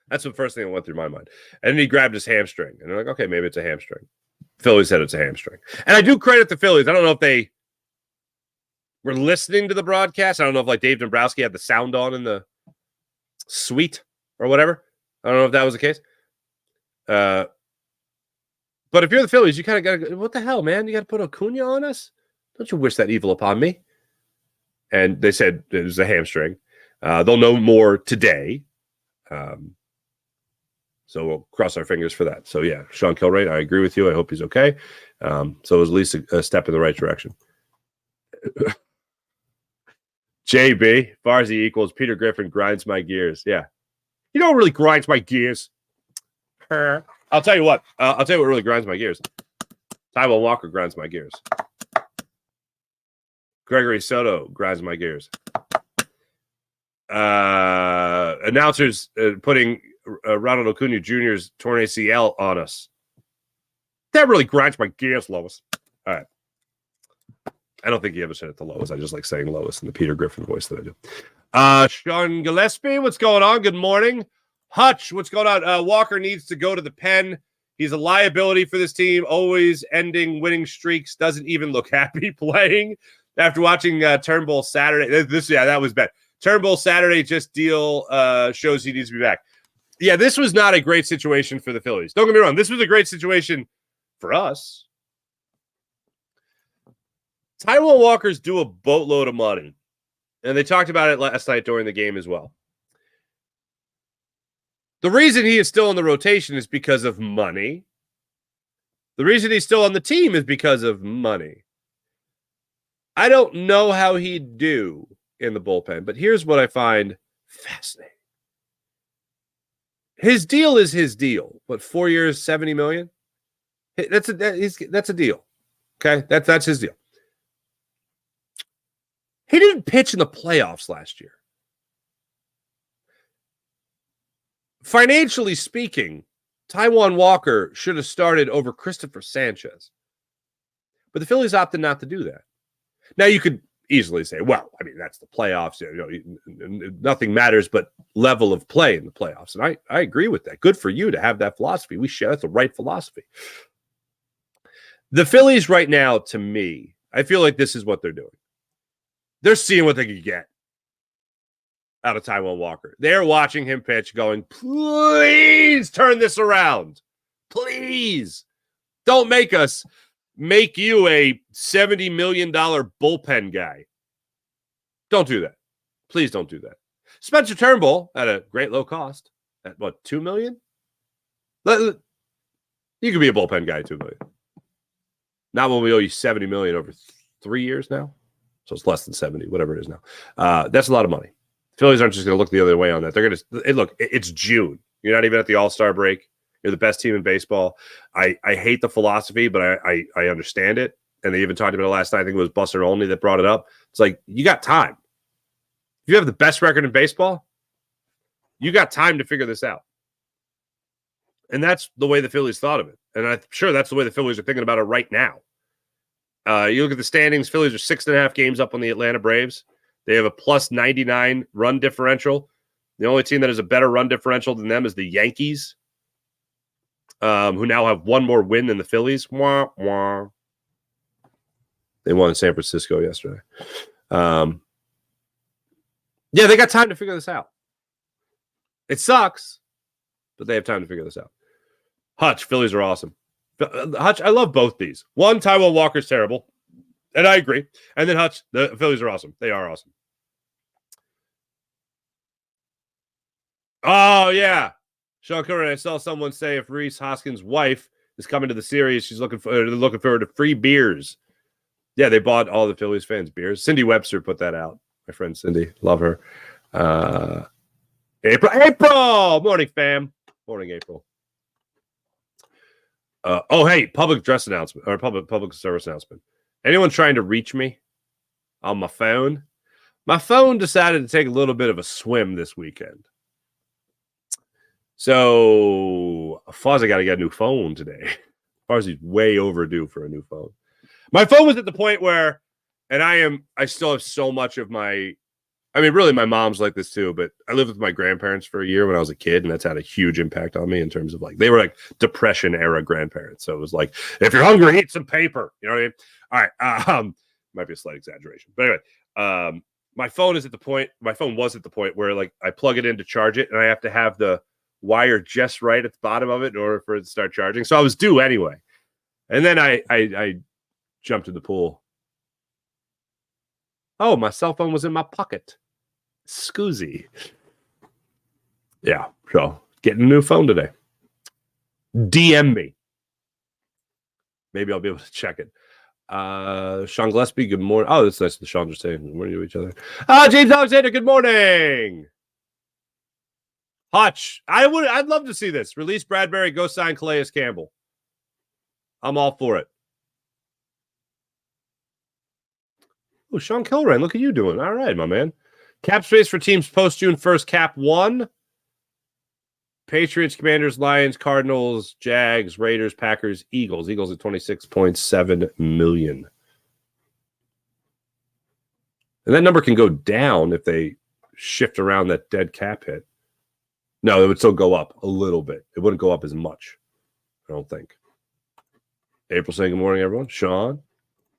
That's the first thing that went through my mind. And then he grabbed his hamstring. And they're like, okay, maybe it's a hamstring. Phillies said it's a hamstring. And I do credit the Phillies. I don't know if they were listening to the broadcast. I don't know if like Dave Dombrowski had the sound on in the suite or whatever. I don't know if that was the case. But if you're the Phillies, you kind of got to go, what the hell, man? You got to put Acuna on us? Don't you wish that evil upon me? And they said it was a hamstring. They'll know more today. So we'll cross our fingers for that. So, yeah, Sean Kilrain, I agree with you. I hope he's okay. So it was at least a step in the right direction. JB, Farzy equals Peter Griffin grinds my gears. Yeah. You know what really grinds my gears? I'll tell you what. I'll tell you what really grinds my gears. Taijuan Walker grinds my gears. Gregory Soto grinds my gears. Announcers putting Ronald Acuna Jr.'s torn ACL on us. That really grinds my gears, Lois. All right. I don't think you ever said it to Lois. I just like saying Lois in the Peter Griffin voice that I do. Sean Gillespie, what's going on? Good morning. Hutch, what's going on? Walker needs to go to the pen. He's a liability for this team, always ending winning streaks, doesn't even look happy playing. After watching Turnbull Saturday, that was bad. Turnbull Saturday just deal shows he needs to be back. Yeah, this was not a great situation for the Phillies. Don't get me wrong. This was a great situation for us. Taijuan Walker's due a boatload of money. And they talked about it last night during the game as well. The reason he is still in the rotation is because of money. The reason he's still on the team is because of money. I don't know how he'd do in the bullpen, but here's what I find fascinating. His deal is his deal. What, 4 years, $70 million? That's a deal. Okay, that's his deal. He didn't pitch in the playoffs last year. Financially speaking, Taijuan Walker should have started over Christopher Sanchez. But the Phillies opted not to do that. Now, you could easily say, well, I mean, that's the playoffs. Nothing matters but level of play in the playoffs. And I agree with that. Good for you to have that philosophy. We share. That's the right philosophy. The Phillies right now, to me, I feel like this is what they're doing. They're seeing what they can get out of Taijuan Walker. They're watching him pitch going, please turn this around. Please. Don't make you a $70 million bullpen guy. Don't do that. Please don't do that. Spencer Turnbull at a great low cost at what, $2 million? You could be a bullpen guy at $2 million. Not when we owe you $70 million over 3 years now. So it's less than 70, whatever it is now. That's a lot of money. Phillies aren't just going to look the other way on that. They're going to look. It's June. You're not even at the All-Star break. You're the best team in baseball. I hate the philosophy, but I understand it. And they even talked about it last night. I think it was Buster Olney that brought it up. It's like, you got time. If you have the best record in baseball, you got time to figure this out. And that's the way the Phillies thought of it. And I'm sure that's the way the Phillies are thinking about it right now. You look at the standings, Phillies are 6.5 games up on the Atlanta Braves. They have a plus 99 run differential. The only team that has a better run differential than them is the Yankees, who now have one more win than the Phillies. Wah, wah. They won in San Francisco yesterday. Yeah, they got time to figure this out. It sucks, but they have time to figure this out. Hutch, Phillies are awesome. Hutch, I love both these. One, Taijuan Walker's terrible, and I agree. And then Hutch, the Phillies are awesome. They are awesome. Oh, yeah. Sean Curran, I saw someone say if Rhys Hoskins' wife is coming to the series, she's looking forward to free beers. Yeah, they bought all the Phillies fans beers. Cindy Webster put that out. My friend Cindy. Love her. April! Morning, fam. Morning, April. Hey, public address announcement or public service announcement. Anyone trying to reach me on my phone? My phone decided to take a little bit of a swim this weekend. So, Farzy got to get a new phone today. Farzy's way overdue for a new phone. My phone was at the point where, and I still have so much of my, I mean, really my mom's like this too, but I lived with my grandparents for a year when I was a kid, and that's had a huge impact on me in terms of like, they were like Depression era grandparents. So it was like, if you're hungry, eat some paper. You know what I mean? All right. Might be a slight exaggeration, but anyway, my phone was at the point where like I plug it in to charge it, and I have to have the wire just right at the bottom of it in order for it to start charging. So I was due anyway. And then I jumped in the pool. Oh, my cell phone was in my pocket. Scoozy. Yeah, so getting a new phone today. DM me. Maybe I'll be able to check it. Sean Gillespie, good morning. Oh, that's nice. The Sean just saying good morning to each other. James Alexander, good morning. Hutch, I'd love to see this. Release Bradberry, go sign Calais Campbell. I'm all for it. Oh, Sean Kilrain, look at you doing. All right, my man. Cap space for teams post June 1st. Cap 1. Patriots, Commanders, Lions, Cardinals, Jags, Raiders, Packers, Eagles. Eagles at 26.7 million. And that number can go down if they shift around that dead cap hit. No, it would still go up a little bit. It wouldn't go up as much, I don't think. April saying good morning, everyone. Sean.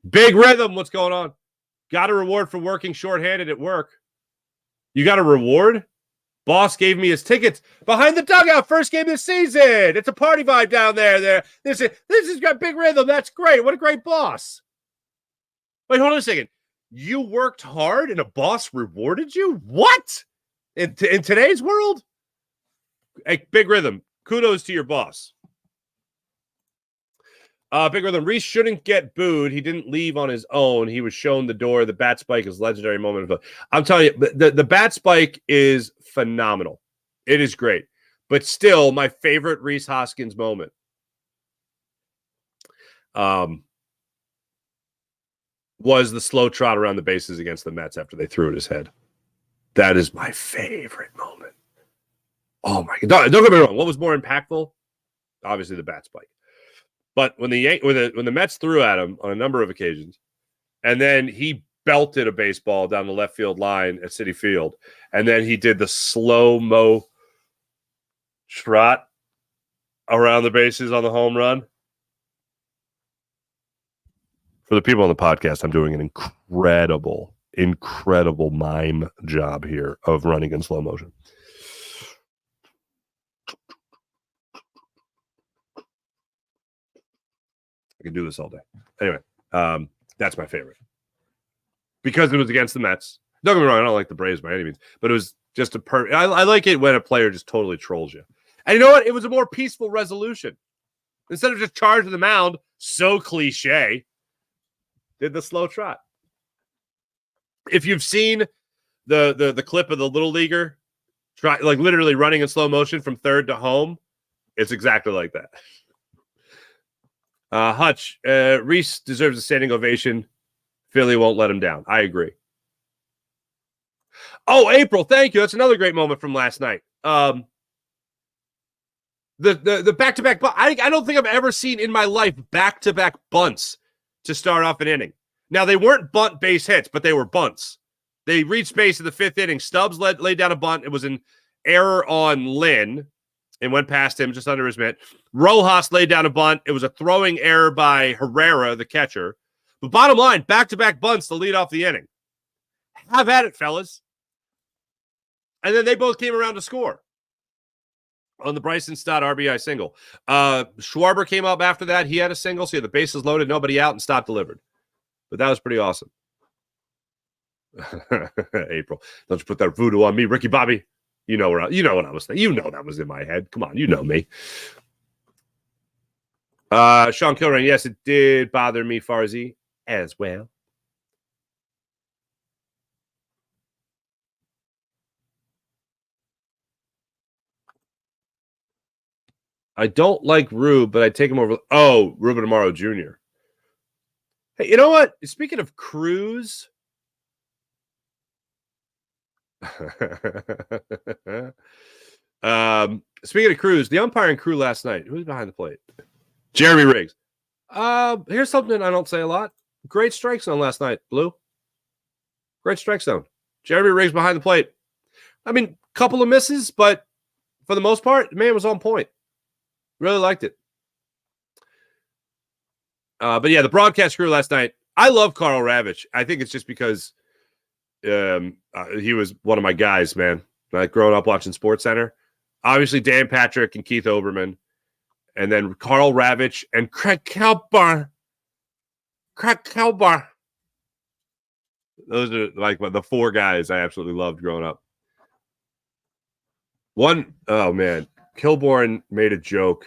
Big Rhythm, what's going on? Got a reward for working shorthanded at work. You got a reward? Boss gave me his tickets behind the dugout. First game of the season. It's a party vibe down there. This is got Big Rhythm. That's great. What a great boss. Wait, hold on a second. You worked hard and a boss rewarded you? What? In today's world? Hey, Big Rhythm, kudos to your boss. Big Rhythm, Rhys shouldn't get booed. He didn't leave on his own. He was shown the door. The bat spike is legendary moment. I'm telling you, the bat spike is phenomenal. It is great. But still, my favorite Rhys Hoskins moment was the slow trot around the bases against the Mets after they threw at his head. That is my favorite moment. Oh, my God. Don't get me wrong. What was more impactful? Obviously, the bat spike. But when the Mets threw at him on a number of occasions, and then he belted a baseball down the left field line at Citi Field. And then he did the slow-mo trot around the bases on the home run. For the people on the podcast, I'm doing an incredible mime job here of running in slow motion. I can do this all day. Anyway, that's my favorite. Because it was against the Mets. Don't get me wrong, I don't like the Braves by any means, but it was just a I like it when a player just totally trolls you. And you know what? It was a more peaceful resolution. Instead of just charging the mound, so cliche, did the slow trot. If you've seen the clip of the little leaguer like literally running in slow motion from third to home, it's exactly like that. Hutch, Reese deserves a standing ovation. Philly won't let him down. I agree. Oh, April, thank you. That's another great moment from last night. The back-to-back bunt. I don't think I've ever seen in my life back-to-back bunts to start off an inning. Now, they weren't bunt base hits, but they were bunts. They reached base in the fifth inning. Stubbs laid down a bunt. It was an error on Lynn and went past him just under his mitt. Rojas laid down a bunt. It was a throwing error by Herrera, the catcher. But bottom line, back-to-back bunts to lead off the inning. Have at it, fellas. And then they both came around to score on the Bryson Stott RBI single. Schwarber came up after that. He had a single, so he had the bases loaded, nobody out, and Stott delivered. But that was pretty awesome. April, don't you put that voodoo on me, Ricky Bobby. You know what I was thinking. You know that was in my head. Come on, you know me. Sean Kilrain, yes, it did bother me, Farzy, as well. I don't like Rube, but I take him over. Oh, Ruben Amaro Jr. Hey, you know what? Speaking of Cruz, speaking of Cruz, the umpiring crew last night. Who's behind the plate? Jeremy Riggs. Here's something I don't say a lot. Great strike zone last night, Blue. Great strike zone. Jeremy Riggs behind the plate. I mean, couple of misses, but for the most part, the man was on point. Really liked it. But yeah, the broadcast crew last night. I love Karl Ravech. I think it's just because he was one of my guys, man. Like growing up watching SportsCenter. Obviously, Dan Patrick and Keith Olbermann. And then Karl Ravech and Craig Kalbar. Those are like the four guys I absolutely loved growing up. Oh man, Kilborn made a joke.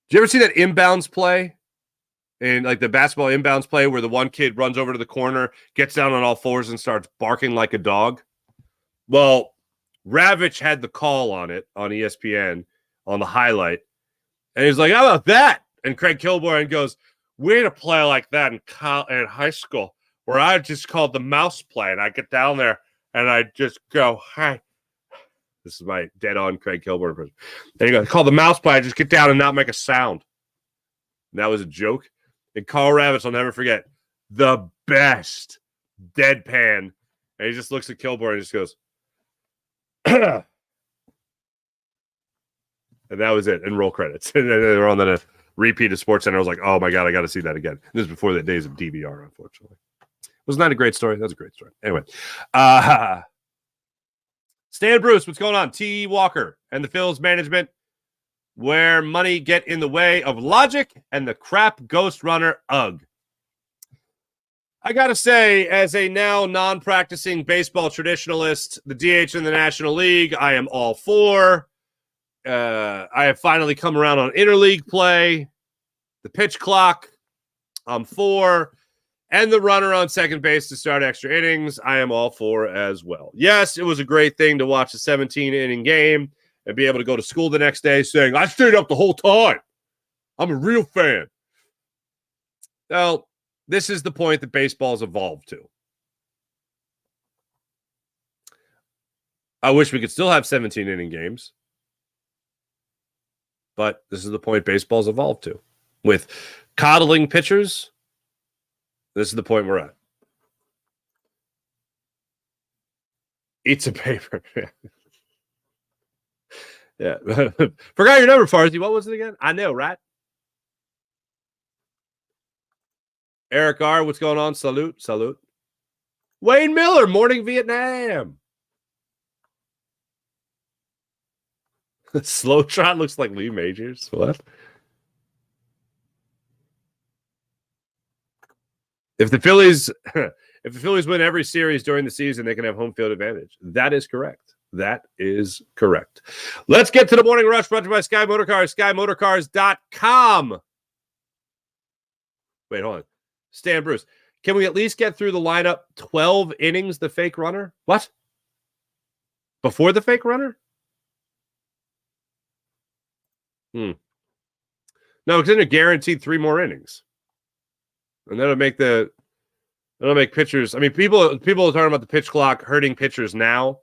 Did you ever see that inbounds play? And like the basketball inbounds play where the one kid runs over to the corner, gets down on all fours and starts barking like a dog? Well, Ravech had the call on it on ESPN on the highlight. And he's like, how about that? And Craig Kilborn goes, we had a play like that in high school where I just called the mouse play. And I get down there and I just go, hi. This is my dead-on Craig Kilborn impression. And he goes, call the mouse play. I just get down and not make a sound. And that was a joke. And Karl Ravech, I'll never forget, the best deadpan. And he just looks at Kilborn and just goes, and that was it. And roll credits. And then they were on the repeat of SportsCenter. I was like, oh my God, I got to see that again. This is before the days of DVR, unfortunately. Wasn't that a great story? That's a great story. Anyway. Stan Bruce, what's going on? T. Walker and the Phillies management, where money get in the way of logic and the crap ghost runner, ugh. I got to say, as a now non-practicing baseball traditionalist, the DH in the National League, I am all for. I have finally come around on interleague play. The pitch clock, I'm for. And the runner on second base to start extra innings, I am all for as well. Yes, it was a great thing to watch a 17-inning game and be able to go to school the next day saying, I stayed up the whole time. I'm a real fan. Well, this is the point that baseball's evolved to. I wish we could still have 17-inning games. But this is the point baseball's evolved to. With coddling pitchers, this is the point we're at. Eat some paper. Yeah. Forgot your number, Farzy. What was it again? I know, right? Eric R., what's going on? Salute. Wayne Miller, Morning Vietnam. Slow Trot looks like Lee Majors. What? If the Phillies win every series during the season, they can have home field advantage. That is correct. Let's get to the morning rush brought to you by Sky Motorcars, skymotorcars.com. Wait, hold on. Stan Bruce, can we at least get through the lineup 12 innings, the fake runner? What? Before the fake runner? No, because then they're guaranteed 3 more innings. And that'll make pitchers. I mean, people are talking about the pitch clock hurting pitchers now.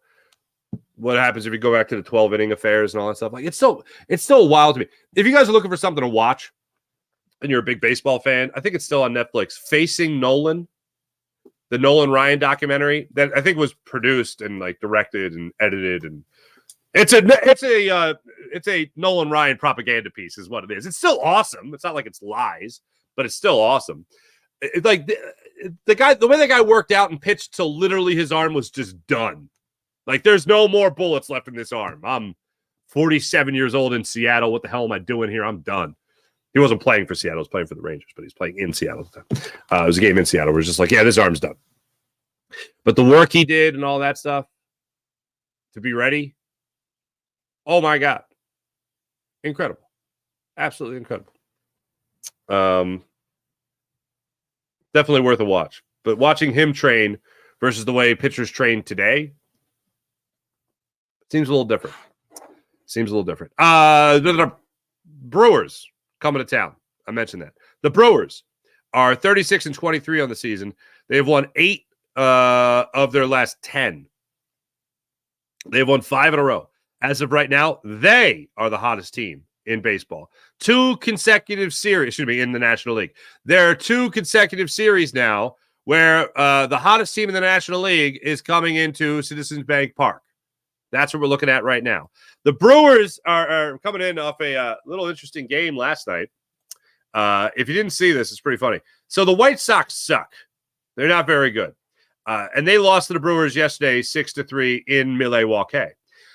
What happens if you go back to the 12 inning affairs and all that stuff? Like it's still wild to me. If you guys are looking for something to watch and you're a big baseball fan, I think it's still on Netflix. Facing Nolan, the Nolan Ryan documentary that I think was produced and like directed and edited, and it's a Nolan Ryan propaganda piece is what it is. It's still awesome. It's not like it's lies, but it's still awesome. It's like the way the guy worked out and pitched till literally his arm was just done. Like there's no more bullets left in this arm. I'm 47 years old in Seattle. What the hell am I doing here? I'm done. He wasn't playing for Seattle. He was playing for the Rangers, but he's playing in Seattle at the time. It was a game in Seattle where it's just like, yeah, this arm's done. But the work he did and all that stuff to be ready, oh my God. Incredible. Absolutely incredible. Definitely worth a watch. But watching him train versus the way pitchers train today seems a little different. The Brewers coming to town. I mentioned that. The Brewers are 36-23 on the season. They've won 8 of their last 10. They've won 5 in a row. As of right now, they are the hottest team in baseball. 2 consecutive series, in the National League. There are 2 consecutive series now where the hottest team in the National League is coming into Citizens Bank Park. That's what we're looking at right now. The Brewers are coming in off a little interesting game last night. If you didn't see this, it's pretty funny. So the White Sox suck. They're not very good. And they lost to the Brewers yesterday 6-3 in Milwaukee.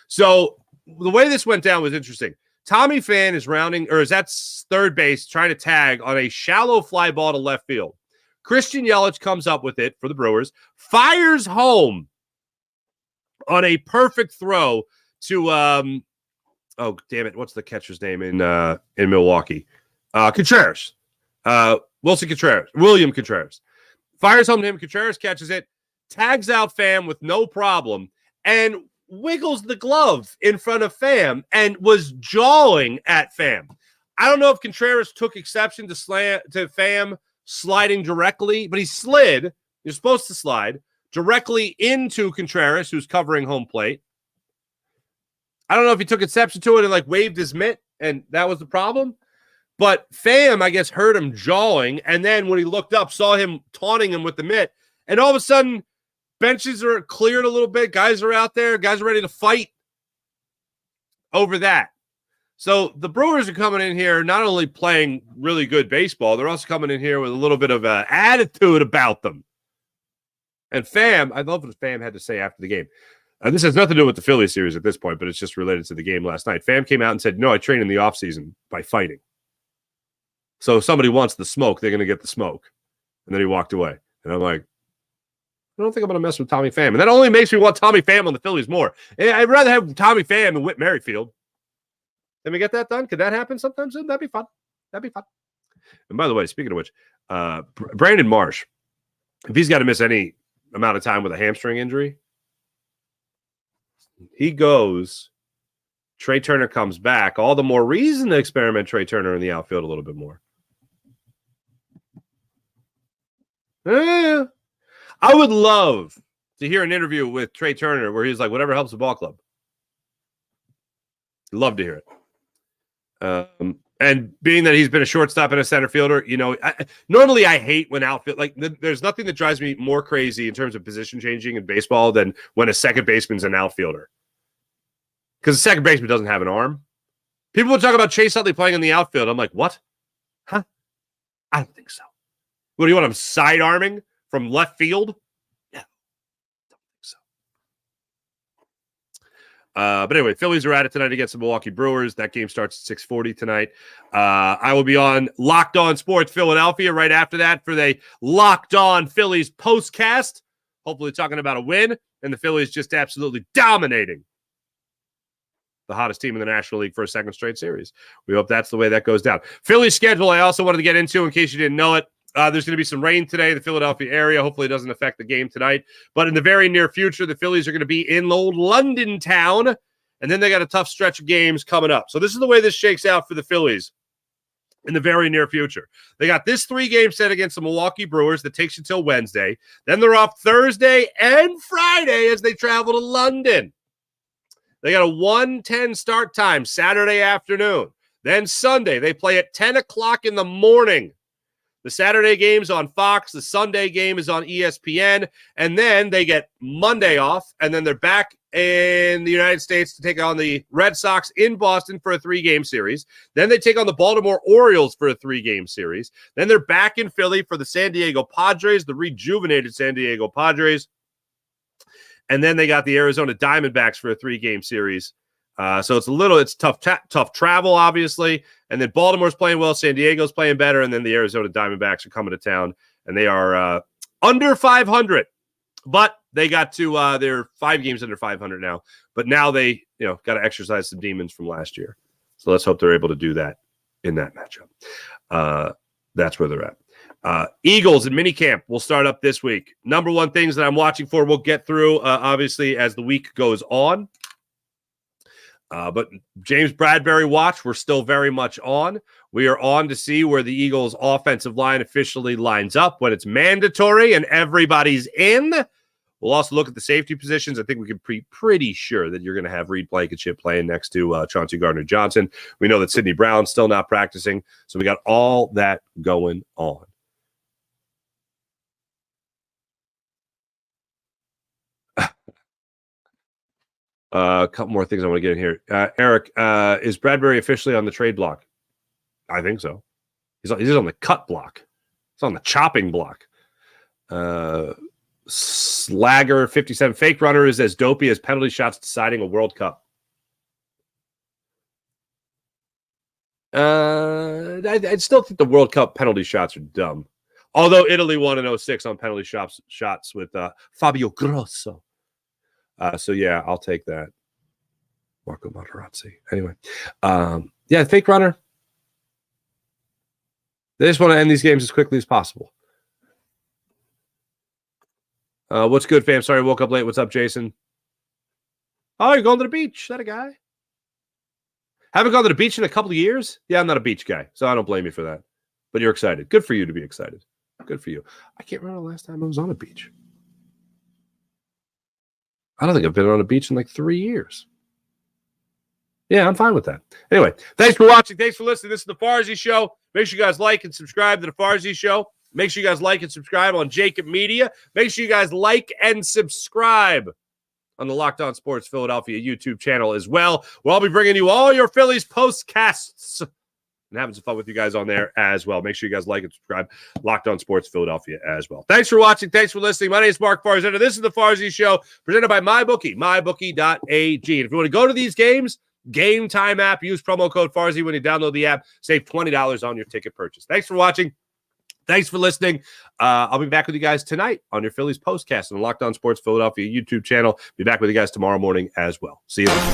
So the way this went down was interesting. Tommy Pham is at third base trying to tag on a shallow fly ball to left field. Christian Yelich comes up with it for the Brewers, fires home on a perfect throw to oh damn it, what's the catcher's name in Milwaukee? Contreras. William Contreras. Fires home to him, Contreras catches it, tags out Pham with no problem, and wiggles the glove in front of Pham and was jawing at Pham. I don't know if Contreras took exception to Pham sliding directly, but he slid. You're supposed to slide directly into Contreras, who's covering home plate. I don't know if he took exception to it and waved his mitt, and that was the problem. But Pham, I guess, heard him jawing, and then when he looked up, saw him taunting him with the mitt, and all of a sudden, benches are cleared a little bit. Guys are out there. Guys are ready to fight over that. So the Brewers are coming in here not only playing really good baseball, they're also coming in here with a little bit of an attitude about them. And Pham, I love what Pham had to say after the game. This has nothing to do with the Phillies series at this point, but it's just related to the game last night. Pham came out and said, no, I train in the offseason by fighting. So if somebody wants the smoke, they're going to get the smoke. And then he walked away. And I'm like, I don't think I'm going to mess with Tommy Pham. And that only makes me want Tommy Pham on the Phillies more. I'd rather have Tommy Pham and Whit Merrifield. Can we get that done? Could that happen sometime soon? That'd be fun. And by the way, speaking of which, Brandon Marsh, if he's got to miss any amount of time with a hamstring injury, he goes, Trey Turner comes back. All the more reason to experiment Trey Turner in the outfield a little bit more. I would love to hear an interview with Trey Turner where he's like, whatever helps the ball club. Love to hear it. And being that he's been a shortstop and a center fielder, normally I hate when outfield, there's nothing that drives me more crazy in terms of position changing in baseball than when a second baseman's an outfielder. Because the second baseman doesn't have an arm. People would talk about Chase Utley playing in the outfield. I'm like, what? Huh? I don't think so. What do you want him side-arming from left field? Yeah, don't think so. But anyway, Phillies are at it tonight against the Milwaukee Brewers. That game starts at 6:40 tonight. I will be on Locked On Sports Philadelphia right after that for the Locked On Phillies postcast. Hopefully talking about a win, and the Phillies just absolutely dominating the hottest team in the National League for a second straight series. We hope that's the way that goes down. Phillies schedule I also wanted to get into in case you didn't know it. There's going to be some rain today in the Philadelphia area. Hopefully it doesn't affect the game tonight. But in the very near future, the Phillies are going to be in old London town, and then they got a tough stretch of games coming up. So this is the way this shakes out for the Phillies in the very near future. They got this 3-game set against the Milwaukee Brewers that takes you till Wednesday. Then they're off Thursday and Friday as they travel to London. They got a 1:10 start time Saturday afternoon. Then Sunday, they play at 10 o'clock in the morning. The Saturday game's on Fox. The Sunday game is on ESPN. And then they get Monday off, and then they're back in the United States to take on the Red Sox in Boston for a 3-game series. Then they take on the Baltimore Orioles for a 3-game series. Then they're back in Philly for the San Diego Padres, the rejuvenated San Diego Padres. And then they got the Arizona Diamondbacks for a 3-game series. So it's tough travel, obviously. And then Baltimore's playing well, San Diego's playing better, and then the Arizona Diamondbacks are coming to town, and they are under 500. But they got to they're 5 games under 500 now. But now they got to exercise some demons from last year. So let's hope they're able to do that in that matchup. That's where they're at. Eagles in minicamp will start up this week. Number one things that I'm watching for, we'll get through, obviously, as the week goes on. But James Bradberry watch, we're still very much on. We are on to see where the Eagles' offensive line officially lines up when it's mandatory and everybody's in. We'll also look at the safety positions. I think we can be pretty sure that you're going to have Reed Blankenship playing next to Chauncey Gardner-Johnson. We know that Sidney Brown's still not practicing, so we got all that going on. A couple more things I want to get in here. Eric, is Bradberry officially on the trade block? I think so. He's on the cut block. He's on the chopping block. Slagger 57. Fake runner is as dopey as penalty shots deciding a World Cup. I still think the World Cup penalty shots are dumb. Although Italy won in 2006 on penalty shots with Fabio Grosso. So, yeah, I'll take that. Marco Materazzi. Anyway. Fake runner. They just want to end these games as quickly as possible. What's good, fam? Sorry I woke up late. What's up, Jason? Oh, you're going to the beach. Is that a guy? Haven't gone to the beach in a couple of years? Yeah, I'm not a beach guy, so I don't blame you for that. But you're excited. Good for you to be excited. Good for you. I can't remember the last time I was on a beach. I don't think I've been on a beach in like 3 years. Yeah, I'm fine with that. Anyway, thanks for watching. Thanks for listening. This is The Farzy Show. Make sure you guys like and subscribe to The Farzy Show. Make sure you guys like and subscribe on Jacob Media. Make sure you guys like and subscribe on the Locked On Sports Philadelphia YouTube channel as well, where I'll be bringing you all your Phillies postcasts and having some fun with you guys on there as well. Make sure you guys like and subscribe. Locked On Sports Philadelphia as well. Thanks for watching. Thanks for listening. My name is Mark Farzetta. This is The Farzy Show, presented by MyBookie, mybookie.ag. And if you want to go to these games, Gametime app, use promo code Farzy when you download the app. Save $20 on your ticket purchase. Thanks for watching. Thanks for listening. I'll be back with you guys tonight on your Phillies postcast on the Locked On Sports Philadelphia YouTube channel. Be back with you guys tomorrow morning as well. See you later.